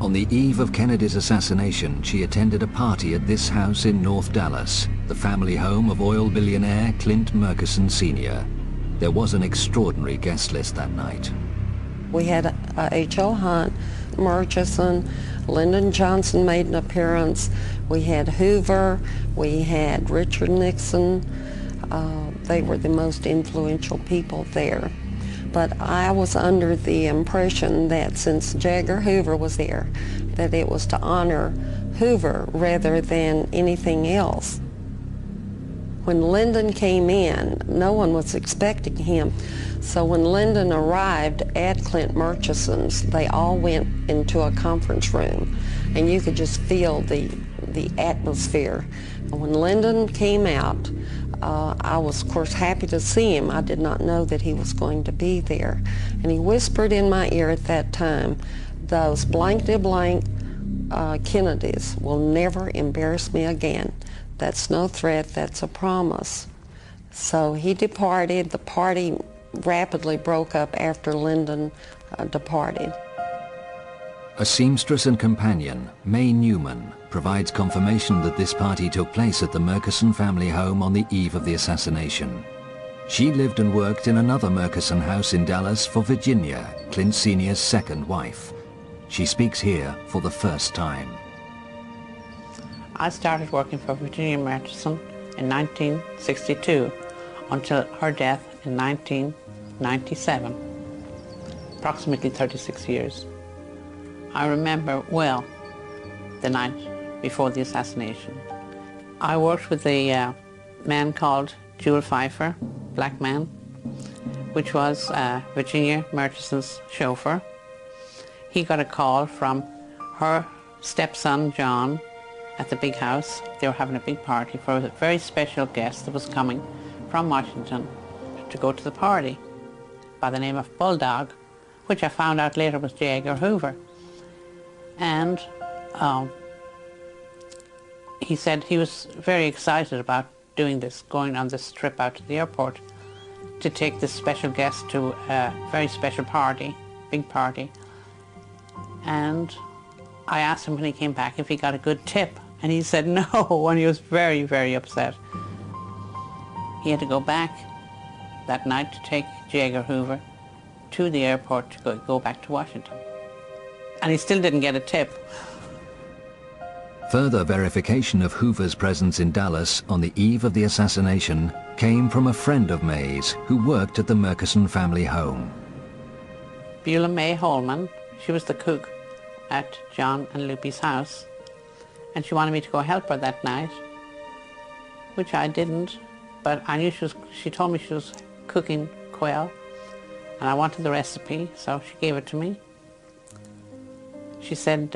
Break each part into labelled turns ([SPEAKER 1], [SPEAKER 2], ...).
[SPEAKER 1] On the eve of Kennedy's assassination, she attended a party at this house in North Dallas, the family home of oil billionaire Clint Murchison Sr. There was an extraordinary guest list that night.
[SPEAKER 2] We had H.L. Hunt, Murchison, Lyndon Johnson made an appearance. We had Hoover, we had Richard Nixon. They were the most influential people there. But I was under the impression that since Edgar Hoover was there, that it was to honor Hoover rather than anything else. When Lyndon came in, no one was expecting him. So when Lyndon arrived at Clint Murchison's, they all went into a conference room, and you could just feel the atmosphere. When Lyndon came out, I was, of course, happy to see him. I did not know that he was going to be there. And he whispered in my ear at that time, "Those blank-de-blank Kennedys will never embarrass me again. That's no threat, that's a promise." So he departed. The party rapidly broke up after Lyndon departed.
[SPEAKER 1] A seamstress and companion, May Newman, provides confirmation that this party took place at the Murchison family home on the eve of the assassination. She lived and worked in another Murchison house in Dallas for Virginia, Clint Sr.'s second wife. She speaks here for the first time.
[SPEAKER 3] I started working for Virginia Murchison in 1962 until her death in 1997, approximately 36 years. I remember well the night before the assassination. I worked with a man called Jewel Pfeiffer, black man, which was Virginia Murchison's chauffeur. He got a call from her stepson, John, at the big house. They were having a big party for a very special guest that was coming from Washington to go to the party by the name of Bulldog, which I found out later was J. Edgar Hoover. And he said he was very excited about doing this, going on this trip out to the airport to take this special guest to a very special party, big party. And I asked him when he came back if he got a good tip, and he said no, and he was very, very upset. He had to go back that night to take J. Edgar Hoover to the airport to go back to Washington. And he still didn't get a tip.
[SPEAKER 1] Further verification of Hoover's presence in Dallas on the eve of the assassination came from a friend of May's who worked at the Murchison family home.
[SPEAKER 3] Beulah May Holman, she was the cook at John and Lupe's house, and she wanted me to go help her that night, which I didn't, but I knew she told me she was cooking quail, and I wanted the recipe, so she gave it to me. She said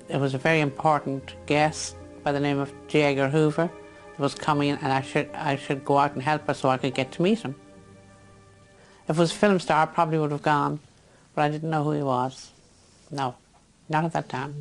[SPEAKER 3] it was a very important guest by the name of J. Edgar Hoover that was coming, and I should go out and help her so I could get to meet him. If it was a film star, I probably would have gone, but I didn't know who he was. No, not at that time.